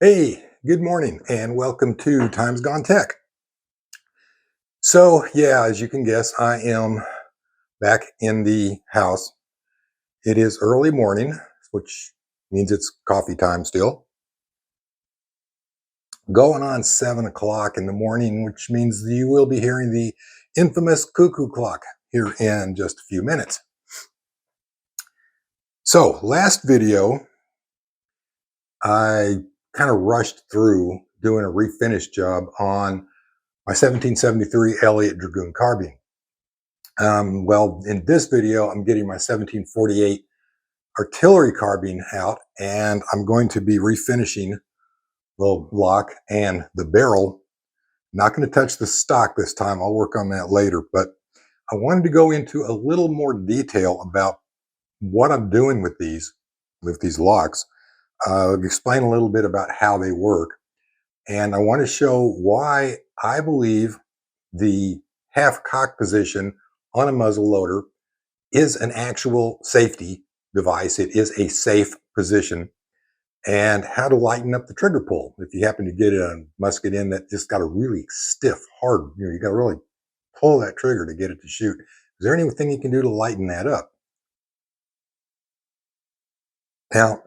Hey, good morning and welcome to Times Gone Tech. So, yeah, as you can guess, I am back in the house. It is early morning, which means it's coffee time still. Going on 7 o'clock in the morning, which means you will be hearing the infamous cuckoo clock here in just a few minutes. So, last video, I kind of rushed through doing a refinish job on my 1773 Elliott Dragoon carbine. Well, in this video, I'm getting my 1748 artillery carbine out, and I'm going to be refinishing the lock and the barrel. Not going to touch the stock this time. I'll work on that later, but I wanted to go into a little more detail about what I'm doing with these locks. Explain a little bit about how they work, and I want to show why I believe the half cock position on a muzzle loader is an actual safety device. It is a safe position, and how to lighten up the trigger pull. If you happen to get a musket in that just got a really stiff, hard, you got to really pull that trigger to get it to shoot. Is there anything you can do to lighten that up? Now,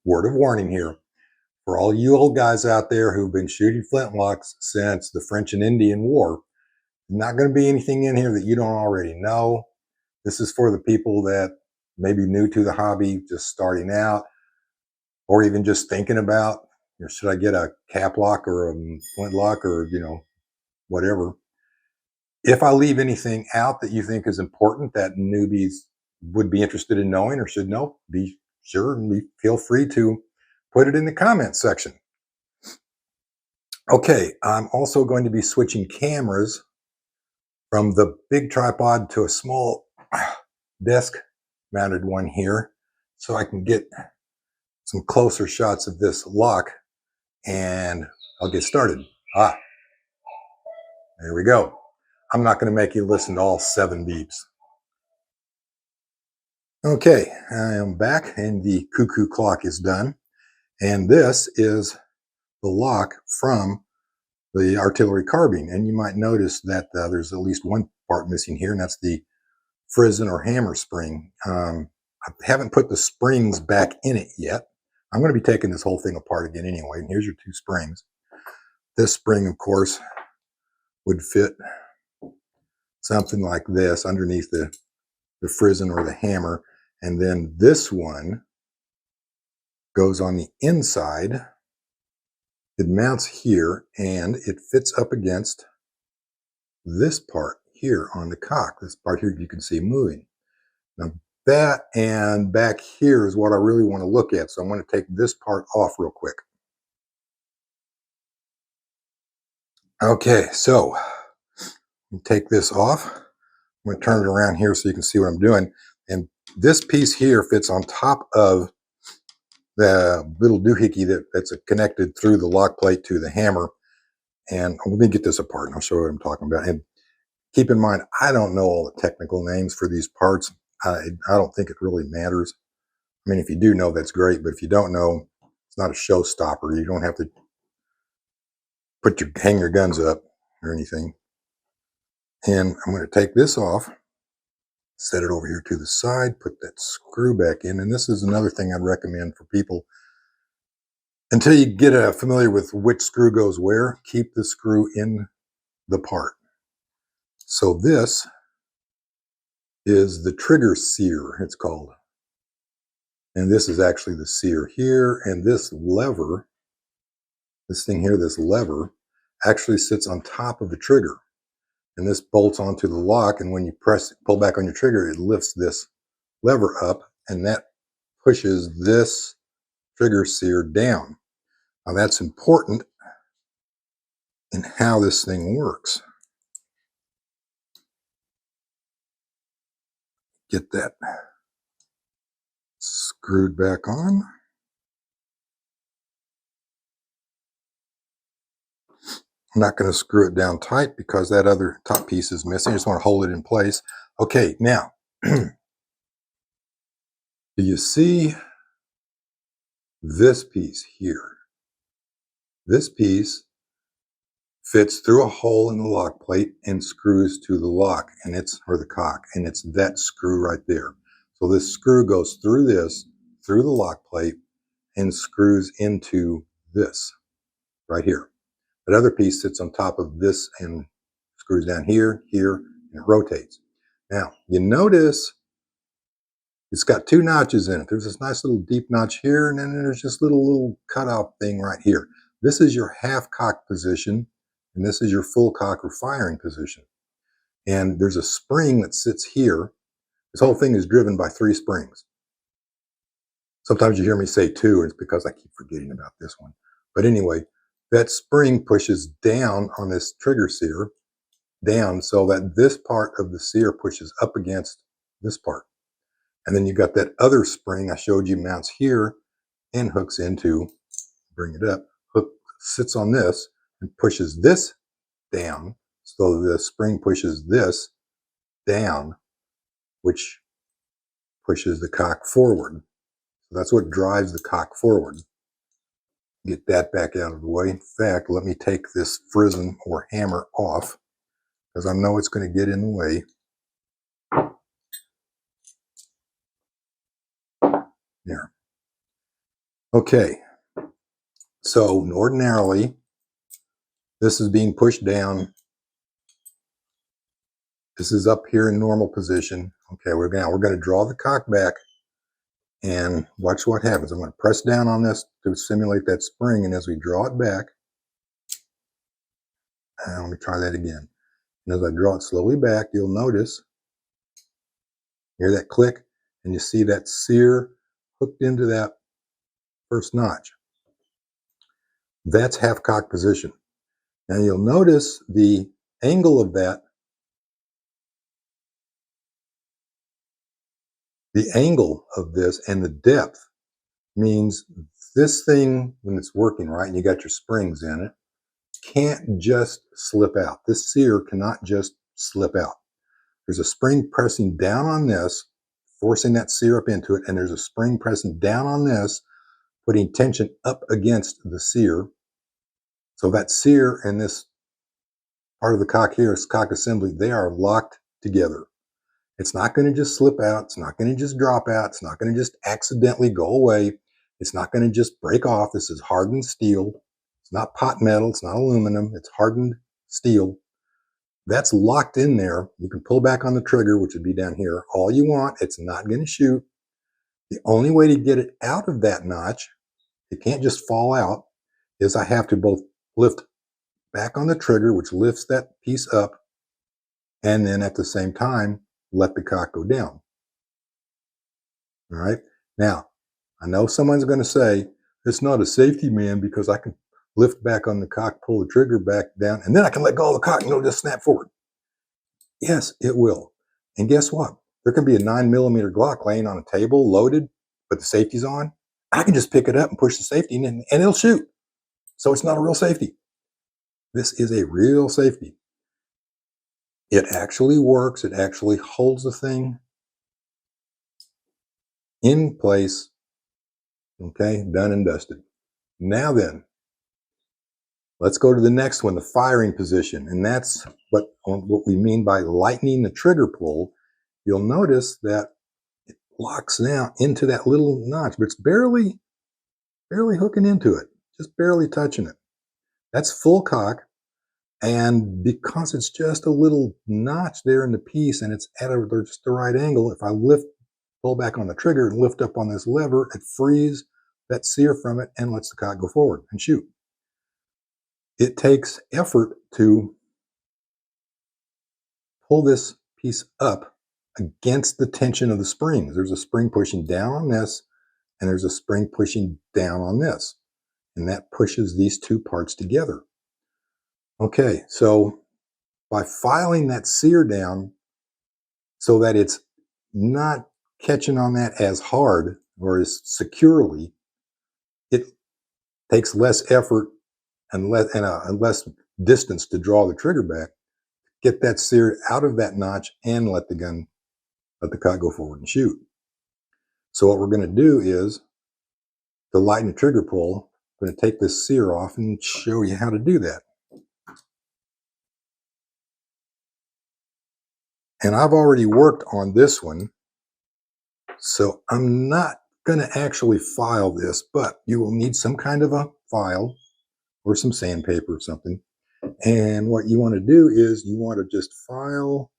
word of warning here for all you old guys out there who've been shooting flintlocks since the French and Indian War, not going to be anything in here that you don't already know. This is for the people that may be new to the hobby, just starting out, or even just thinking about, should I get a cap lock or a flintlock or, whatever. If I leave anything out that you think is important that newbies would be interested in knowing or should know, be sure and feel free to put it in the comments section. Okay, I'm also going to be switching cameras from the big tripod to a small desk mounted one here so I can get some closer shots of this lock, and I'll get started. There we go. I'm not going to make you listen to all 7 beeps. Okay, I am back and the cuckoo clock is done. And this is the lock from the artillery carbine. And you might notice that there's at least one part missing here, and that's the frizzen or hammer spring. I haven't put the springs back in it yet. I'm going to be taking this whole thing apart again anyway. And here's your 2 springs. This spring, of course, would fit something like this underneath the frizzen or the hammer. And then this one goes on the inside. It mounts here and it fits up against this part here on the cock. This part here you can see moving. Now that and back here is what I really want to look at. So I'm going to take this part off real quick. Okay, so take this off. I'm going to turn it around here so you can see what I'm doing. And this piece here fits on top of the little doohickey that's connected through the lock plate to the hammer. And let me get this apart and I'll show you what I'm talking about. And keep in mind, I don't know all the technical names for these parts. I don't think it really matters. I mean, if you do know, that's great. But if you don't know, it's not a showstopper. You don't have to hang your guns up or anything. And I'm going to take this off, set it over here to the side, put that screw back in. And this is another thing I'd recommend for people. Until you get familiar with which screw goes where, keep the screw in the part. So this is the trigger sear, it's called. And this is actually the sear here. And this lever, this thing here, this lever, actually sits on top of the trigger. And this bolts onto the lock. And when you pull back on your trigger, it lifts this lever up. And that pushes this trigger sear down. Now that's important in how this thing works. Get that screwed back on. I'm not going to screw it down tight because that other top piece is missing. I just want to hold it in place. Okay, now, do you see this piece here. This piece fits through a hole in the lock plate and screws to the lock, and or the cock, and it's that screw right there. So this screw goes through through the lock plate, and screws into this right here. That other piece sits on top of this and screws down here, here, and it rotates. Now, you notice it's got two notches in it. There's this nice little deep notch here, and then there's this little cutoff thing right here. This is your half cock position, and this is your full cock or firing position. And there's a spring that sits here. This whole thing is driven by 3 springs. Sometimes you hear me say 2, and it's because I keep forgetting about this one. But anyway, that spring pushes down on this trigger sear, down, so that this part of the sear pushes up against this part. And then you got that other spring I showed you mounts here and hooks into, bring it up, hook sits on this and pushes this down. So the spring pushes this down, which pushes the cock forward. So that's what drives the cock forward. Get that back out of the way. In fact, let me take this frism or hammer off, because I know it's going to get in the way. There. Okay. So ordinarily, this is being pushed down. This is up here in normal position. Okay, we're going to draw the cock back and watch what happens. I'm going to press down on this to simulate that spring, and as we draw it back, let me try that again. And as I draw it slowly back, you'll notice, hear that click, and you see that sear hooked into that first notch. That's half cock position. Now you'll notice the angle of that. The angle of this and the depth means this thing, when it's working right and you got your springs in it, can't just slip out. This sear cannot just slip out. There's a spring pressing down on this, forcing that sear up into it, and there's a spring pressing down on this, putting tension up against the sear. So that sear and this part of the cock here, this cock assembly, they are locked together. It's not going to just slip out. It's not going to just drop out. It's not going to just accidentally go away. It's not going to just break off. This is hardened steel. It's not pot metal. It's not aluminum. It's hardened steel. That's locked in there. You can pull back on the trigger, which would be down here, all you want. It's not going to shoot. The only way to get it out of that notch, it can't just fall out, is I have to both lift back on the trigger, which lifts that piece up, and then at the same time, let the cock go down. All right. Now, I know someone's going to say, it's not a safety, man, because I can lift back on the cock, pull the trigger back down, and then I can let go of the cock and it'll just snap forward. Yes, it will. And guess what? There can be a 9mm Glock laying on a table, loaded, but the safety's on. I can just pick it up and push the safety in, and it'll shoot. So it's not a real safety. This is a real safety. It actually works. It actually holds the thing in place. Okay, done and dusted. Now then, let's go to the next one, the firing position. And that's what we mean by lightening the trigger pull. You'll notice that it locks now into that little notch, but it's barely hooking into it, just barely touching it. That's full cock. And because it's just a little notch there in the piece and it's at just the right angle, if I pull back on the trigger and lift up on this lever, it frees that sear from it and lets the cock go forward and shoot. It takes effort to pull this piece up against the tension of the springs. There's a spring pushing down on this, and there's a spring pushing down on this. And that pushes these two parts together. Okay, so by filing that sear down so that it's not catching on that as hard or as securely, it takes less effort and less distance to draw the trigger back, get that sear out of that notch, and let the cock go forward and shoot. So what we're going to do is to lighten the trigger pull, I'm going to take this sear off and show you how to do that. And I've already worked on this one, so I'm not going to actually file this, but you will need some kind of a file or some sandpaper or something. And what you want to do is you want to just file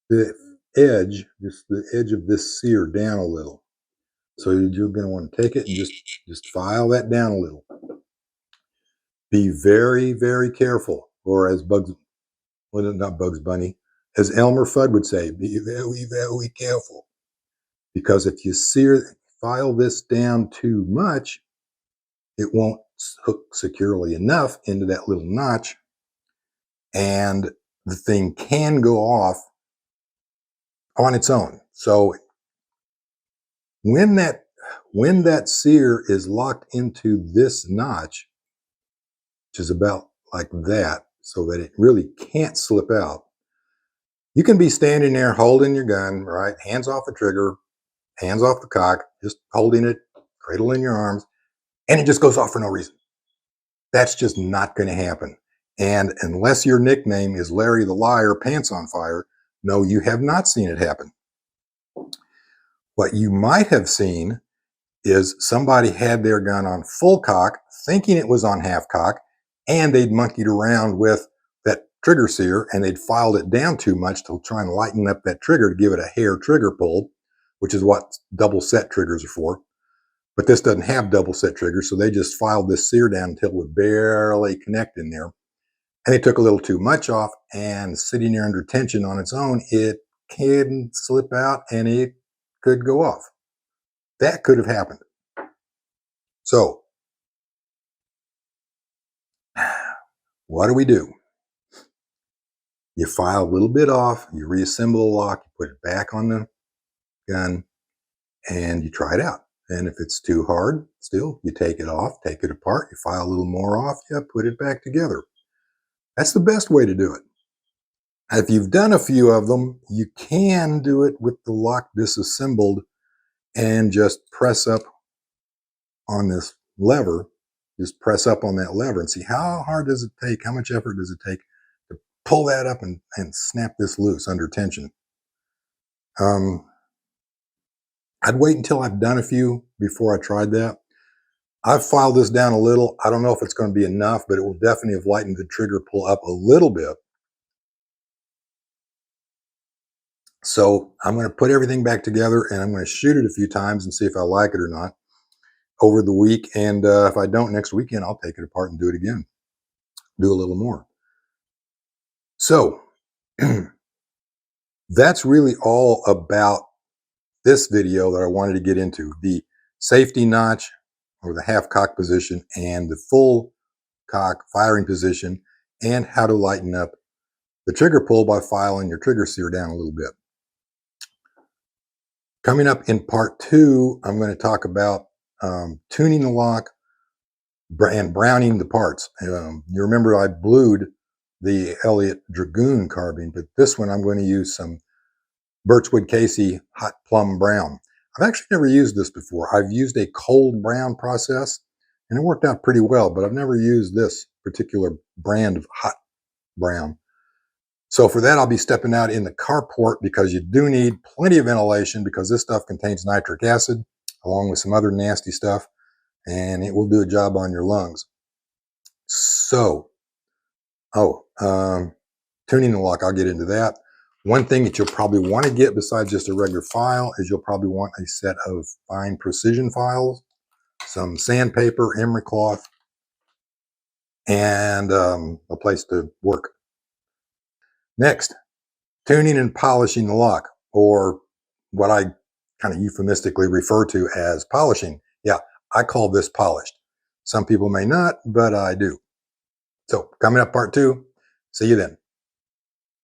the edge, just the edge of this sear down a little. So you're going to want to take it and just file that down a little. Be very, very careful, or as not Bugs Bunny, as Elmer Fudd would say, be very, very careful. Because if you file this down too much, it won't hook securely enough into that little notch, and the thing can go off on its own. So when that sear is locked into this notch, which is about like that, so that it really can't slip out, you can be standing there holding your gun, right? Hands off the trigger, hands off the cock, just holding it, cradle in your arms, and it just goes off for no reason. That's just not going to happen. And unless your nickname is Larry the Liar, Pants on Fire, no, you have not seen it happen. What you might have seen is somebody had their gun on full cock, thinking it was on half cock, and they'd monkeyed around with that trigger sear, and they'd filed it down too much to try and lighten up that trigger to give it a hair trigger pull, which is what double set triggers are for. But this doesn't have double set triggers, so they just filed this sear down until it would barely connect in there. And they took a little too much off, and sitting there under tension on its own, it can slip out and it could go off. That could have happened. So, what do? You file a little bit off, you reassemble the lock, you put it back on the gun, and you try it out. And if it's too hard, still, you take it off, take it apart, you file a little more off, you put it back together. That's the best way to do it. If you've done a few of them, you can do it with the lock disassembled and just press up on this lever. Just press up on that lever and see how hard does it take, how much effort does it take to pull that up and snap this loose under tension. I'd wait until I've done a few before I tried that. I've filed this down a little. I don't know if it's going to be enough, but it will definitely have lightened the trigger pull up a little bit. So I'm going to put everything back together, and I'm going to shoot it a few times and see if I like it or not over the week. And if I don't, next weekend, I'll take it apart and do it again. Do a little more. So that's really all about this video that I wanted to get into. The safety notch, or the half cock position, and the full cock firing position, and how to lighten up the trigger pull by filing your trigger sear down a little bit. Coming up in part 2, I'm going to talk about tuning the lock and browning the parts. You remember I blued the Elliott Dragoon carbine, but this one I'm going to use some Birchwood Casey Hot Plum Brown. I've actually never used this before. I've used a cold brown process, and it worked out pretty well, but I've never used this particular brand of hot brown. So for that, I'll be stepping out in the carport, because you do need plenty of ventilation, because this stuff contains nitric acid along with some other nasty stuff, and it will do a job on your lungs. So, tuning the lock, I'll get into that. One thing that you'll probably want to get besides just a regular file is you'll probably want a set of fine precision files, some sandpaper, emery cloth, and a place to work. Next, tuning and polishing the lock, or what I kind of euphemistically refer to as polishing. Yeah, I call this polished. Some people may not, but I do. So coming up part 2. See you then.